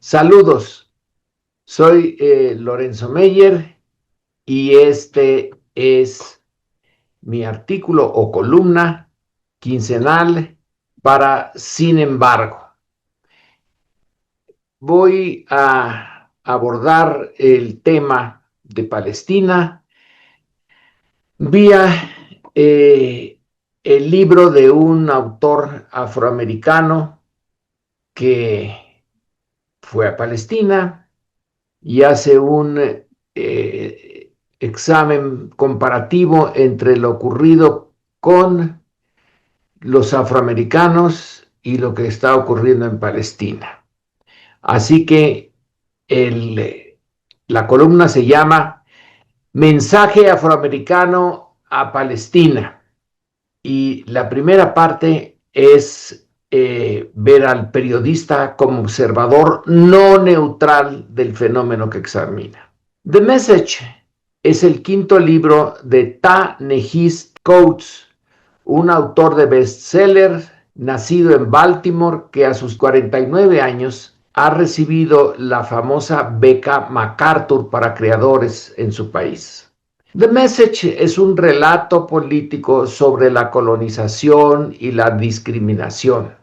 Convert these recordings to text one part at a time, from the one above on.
Saludos, soy Lorenzo Meyer y este es mi artículo o columna quincenal para Sin embargo. Voy a abordar el tema de Palestina vía el libro de un autor afroamericano que fue a Palestina y hace un examen comparativo entre lo ocurrido con los afroamericanos y lo que está ocurriendo en Palestina. Así que la columna se llama Mensaje afroamericano a Palestina. Y la primera parte es ver al periodista como observador no neutral del fenómeno que examina. The Message es el quinto libro de Ta-Nehisi Coates, un autor de bestseller nacido en Baltimore que a sus 49 años ha recibido la famosa beca MacArthur para creadores en su país. The Message es un relato político sobre la colonización y la discriminación.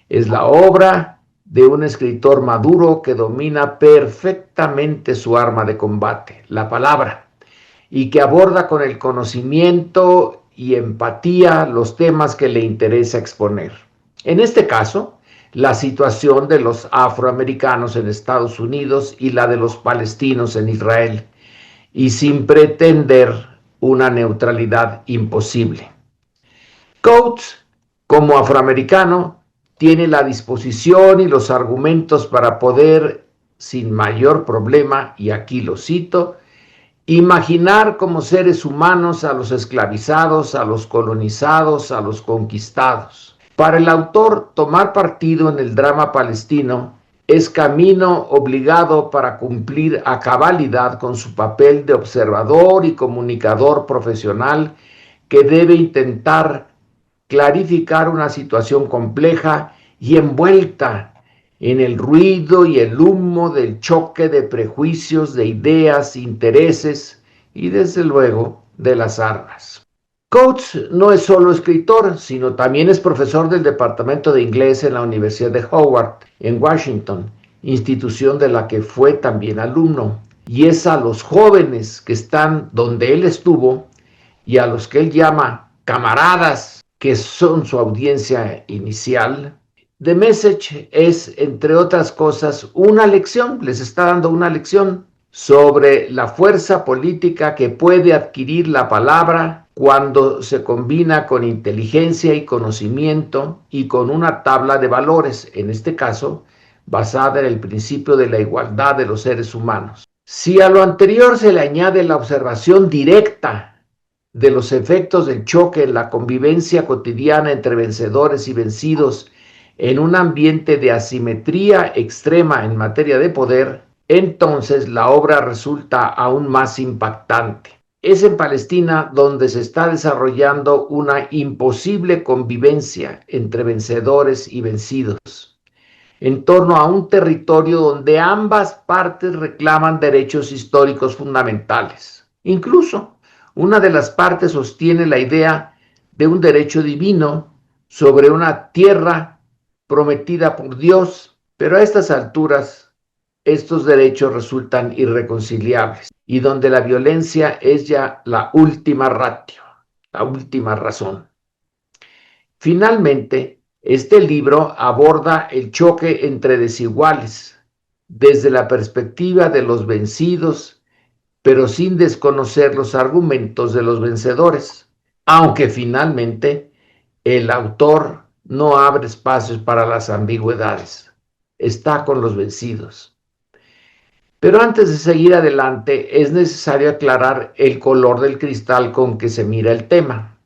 Es la obra de un escritor maduro que domina perfectamente su arma de combate, la palabra, y que aborda con el conocimiento y empatía los temas que le interesa exponer. En este caso, la situación de los afroamericanos en Estados Unidos y la de los palestinos en Israel, y sin pretender una neutralidad imposible. Coates, como afroamericano, tiene la disposición y los argumentos para poder, sin mayor problema, y aquí lo cito, imaginar como seres humanos a los esclavizados, a los colonizados, a los conquistados. Para el autor, tomar partido en el drama palestino es camino obligado para cumplir a cabalidad con su papel de observador y comunicador profesional que debe intentar clarificar una situación compleja y envuelta en el ruido y el humo del choque de prejuicios, de ideas, intereses y desde luego de las armas. Coates no es solo escritor, sino también es profesor del Departamento de Inglés en la Universidad de Howard, en Washington, institución de la que fue también alumno. Y es a los jóvenes que están donde él estuvo y a los que él llama camaradas, que son su audiencia inicial. The Message es, entre otras cosas, una lección, les está dando una lección sobre la fuerza política que puede adquirir la palabra cuando se combina con inteligencia y conocimiento y con una tabla de valores, en este caso, basada en el principio de la igualdad de los seres humanos. Si a lo anterior se le añade la observación directa de los efectos del choque en la convivencia cotidiana entre vencedores y vencidos en un ambiente de asimetría extrema en materia de poder, entonces la obra resulta aún más impactante. Es en Palestina donde se está desarrollando una imposible convivencia entre vencedores y vencidos, en torno a un territorio donde ambas partes reclaman derechos históricos fundamentales. Incluso, una de las partes sostiene la idea de un derecho divino sobre una tierra prometida por Dios, pero a estas alturas estos derechos resultan irreconciliables y donde la violencia es ya la última ratio, la última razón. Finalmente, este libro aborda el choque entre desiguales desde la perspectiva de los vencidos, pero sin desconocer los argumentos de los vencedores, aunque finalmente el autor no abre espacios para las ambigüedades, está con los vencidos. Pero antes de seguir adelante, es necesario aclarar el color del cristal con que se mira el tema.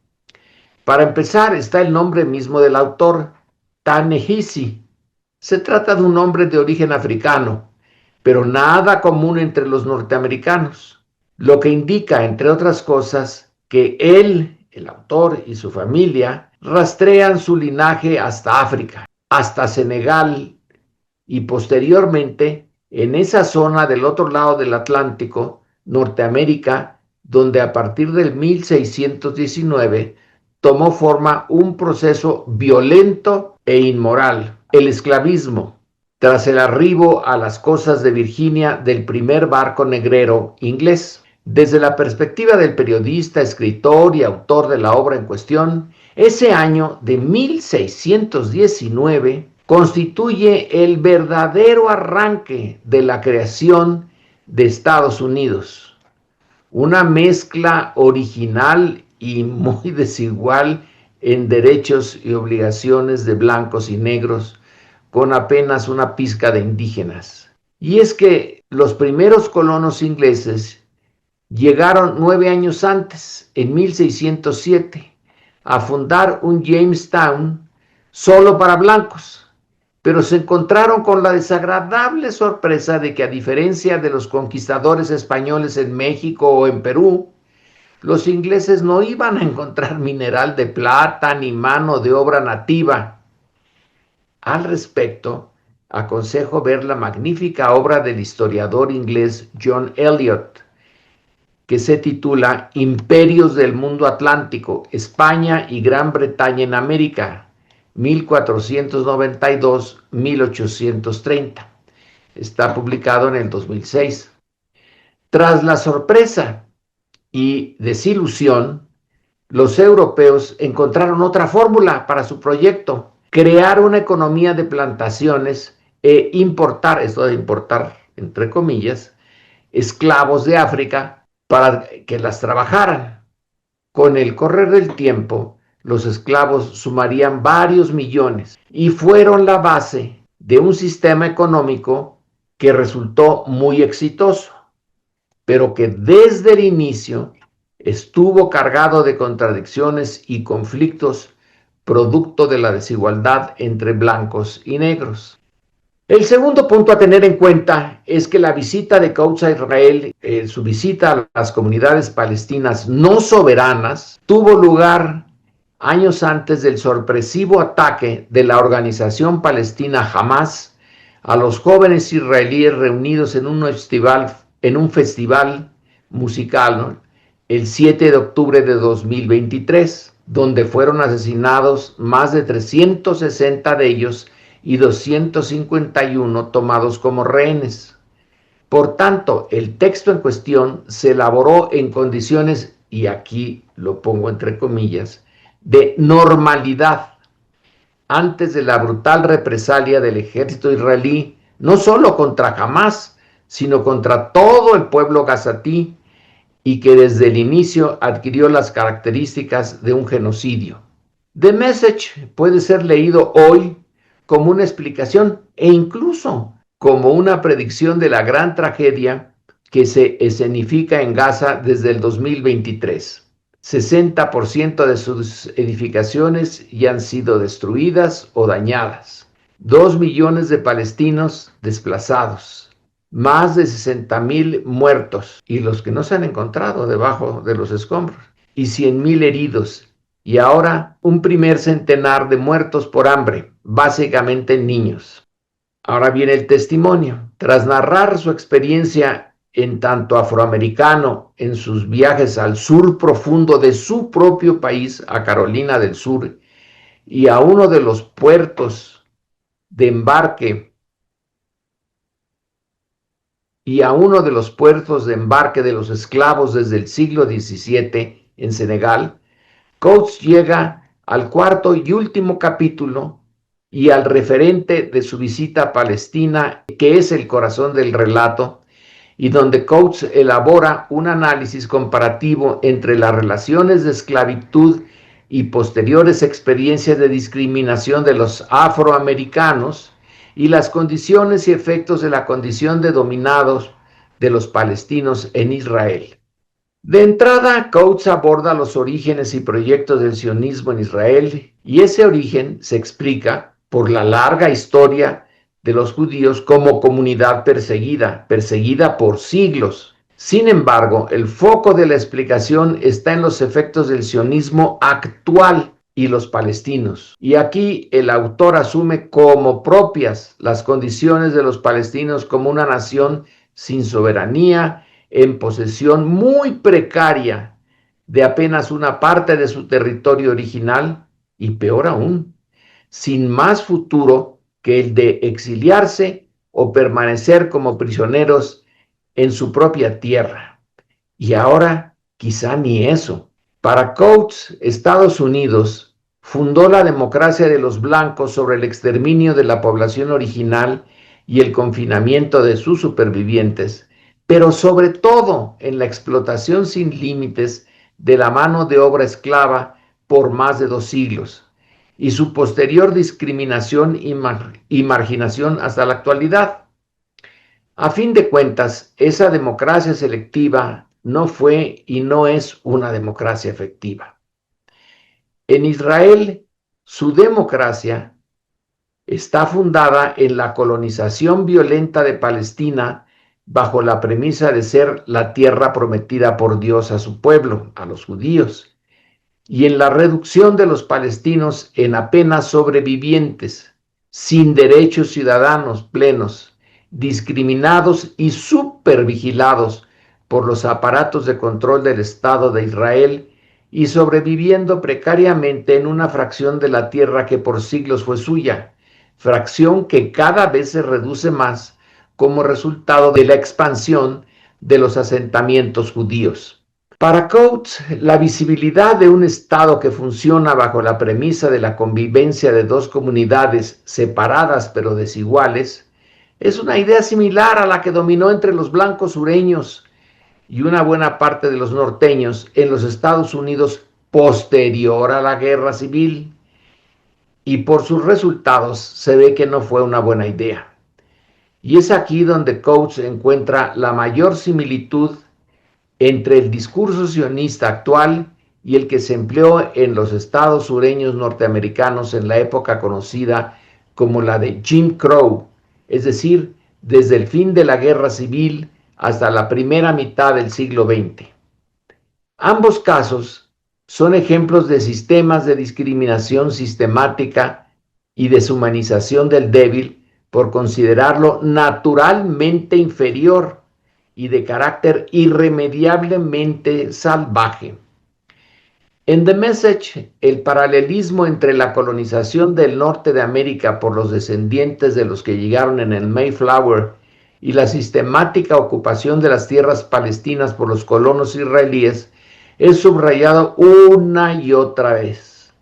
Para empezar, está el nombre mismo del autor, Ta-Nehisi. Se trata de un nombre de origen africano, pero nada común entre los norteamericanos, lo que indica, entre otras cosas, que él, el autor y su familia rastrean su linaje hasta África, hasta Senegal, y posteriormente en esa zona del otro lado del Atlántico, Norteamérica, donde a partir del 1619 tomó forma un proceso violento e inmoral, el esclavismo, tras el arribo a las costas de Virginia del primer barco negrero inglés. Desde la perspectiva del periodista, escritor y autor de la obra en cuestión, ese año de 1619 constituye el verdadero arranque de la creación de Estados Unidos. Una mezcla original y muy desigual en derechos y obligaciones de blancos y negros, con apenas una pizca de indígenas. Y es que los primeros colonos ingleses llegaron 9 años antes, en 1607, a fundar un Jamestown solo para blancos, pero se encontraron con la desagradable sorpresa de que, a diferencia de los conquistadores españoles en México o en Perú, los ingleses no iban a encontrar mineral de plata ni mano de obra nativa. Al respecto, aconsejo ver la magnífica obra del historiador inglés John Eliot, que se titula Imperios del Mundo Atlántico, España y Gran Bretaña en América, 1492-1830. Está publicado en el 2006. Tras la sorpresa y desilusión, los europeos encontraron otra fórmula para su proyecto: crear una economía de plantaciones e importar, esto de importar entre comillas, esclavos de África para que las trabajaran. Con el correr del tiempo, los esclavos sumarían varios millones y fueron la base de un sistema económico que resultó muy exitoso, pero que desde el inicio estuvo cargado de contradicciones y conflictos producto de la desigualdad entre blancos y negros. El segundo punto a tener en cuenta es que la visita de Coates a Israel, su visita a las comunidades palestinas no soberanas, tuvo lugar años antes del sorpresivo ataque de la organización palestina Hamas a los jóvenes israelíes reunidos en un festival musical, ¿no?, el 7 de octubre de 2023, donde fueron asesinados más de 360 de ellos y 251 tomados como rehenes. Por tanto, el texto en cuestión se elaboró en condiciones, y aquí lo pongo entre comillas, de normalidad, antes de la brutal represalia del ejército israelí, no solo contra Hamas, sino contra todo el pueblo gazatí, y que desde el inicio adquirió las características de un genocidio. The Message puede ser leído hoy como una explicación e incluso como una predicción de la gran tragedia que se escenifica en Gaza desde el 2023. 60% de sus edificaciones ya han sido destruidas o dañadas. 2 millones de palestinos desplazados. Más de 60,000 muertos, y los que no se han encontrado debajo de los escombros, y 100,000 heridos. Y ahora un primer centenar de muertos por hambre, básicamente niños. Ahora viene el testimonio. Tras narrar su experiencia en tanto afroamericano en sus viajes al sur profundo de su propio país, a Carolina del Sur, y a uno de los puertos de embarque de los esclavos desde el siglo XVII en Senegal, Coates llega al cuarto y último capítulo y al referente de su visita a Palestina, que es el corazón del relato, y donde Coates elabora un análisis comparativo entre las relaciones de esclavitud y posteriores experiencias de discriminación de los afroamericanos y las condiciones y efectos de la condición de dominados de los palestinos en Israel. De entrada, Coates aborda los orígenes y proyectos del sionismo en Israel, y ese origen se explica por la larga historia de los judíos como comunidad perseguida por siglos. Sin embargo, el foco de la explicación está en los efectos del sionismo actual y los palestinos. Y aquí el autor asume como propias las condiciones de los palestinos como una nación sin soberanía, en posesión muy precaria de apenas una parte de su territorio original y peor aún, sin más futuro que el de exiliarse o permanecer como prisioneros en su propia tierra. Y ahora quizá ni eso. Para Coates, Estados Unidos fundó la democracia de los blancos sobre el exterminio de la población original y el confinamiento de sus supervivientes, pero sobre todo en la explotación sin límites de la mano de obra esclava por más de 2 siglos y su posterior discriminación y marginación hasta la actualidad. A fin de cuentas, esa democracia selectiva no fue y no es una democracia efectiva. En Israel, su democracia está fundada en la colonización violenta de Palestina bajo la premisa de ser la tierra prometida por Dios a su pueblo, a los judíos, y en la reducción de los palestinos en apenas sobrevivientes, sin derechos ciudadanos plenos, discriminados y supervigilados por los aparatos de control del Estado de Israel y sobreviviendo precariamente en una fracción de la tierra que por siglos fue suya, fracción que cada vez se reduce más como resultado de la expansión de los asentamientos judíos. Para Coates, la visibilidad de un Estado que funciona bajo la premisa de la convivencia de 2 comunidades separadas pero desiguales es una idea similar a la que dominó entre los blancos sureños y una buena parte de los norteños en los Estados Unidos posterior a la Guerra Civil. Y por sus resultados se ve que no fue una buena idea. Y es aquí donde Coates encuentra la mayor similitud entre el discurso sionista actual y el que se empleó en los estados sureños norteamericanos en la época conocida como la de Jim Crow, es decir, desde el fin de la Guerra Civil hasta la primera mitad del siglo XX. Ambos casos son ejemplos de sistemas de discriminación sistemática y deshumanización del débil por considerarlo naturalmente inferior y de carácter irremediablemente salvaje. En The Message, el paralelismo entre la colonización del norte de América por los descendientes de los que llegaron en el Mayflower y la sistemática ocupación de las tierras palestinas por los colonos israelíes es subrayado una y otra vez.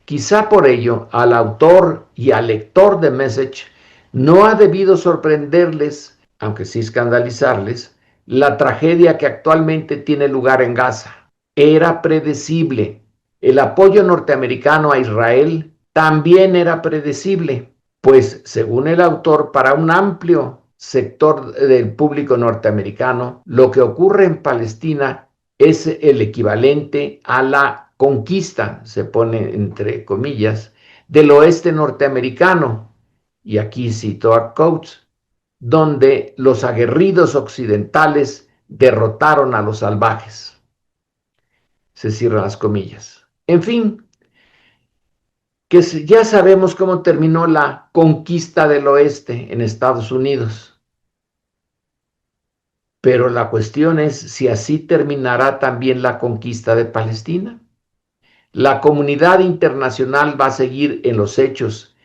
Quizá por ello al autor y al lector de Message no ha debido sorprenderles, aunque sí escandalizarles, la tragedia que actualmente tiene lugar en Gaza. Era predecible. El apoyo norteamericano a Israel también era predecible, pues según el autor, para un amplio sector del público norteamericano, lo que ocurre en Palestina es el equivalente a la conquista, se pone entre comillas, del oeste norteamericano. Y aquí cito a Coates, donde los aguerridos occidentales derrotaron a los salvajes. Se cierran las comillas. En fin, que ya sabemos cómo terminó la conquista del oeste en Estados Unidos. Pero la cuestión es si así terminará también la conquista de Palestina. La comunidad internacional va a seguir en los hechos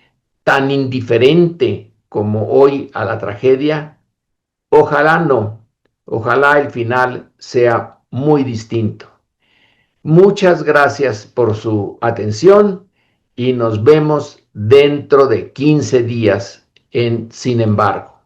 tan indiferente como hoy a la tragedia. Ojalá no, ojalá el final sea muy distinto. Muchas gracias por su atención y nos vemos dentro de 15 días en Sin embargo.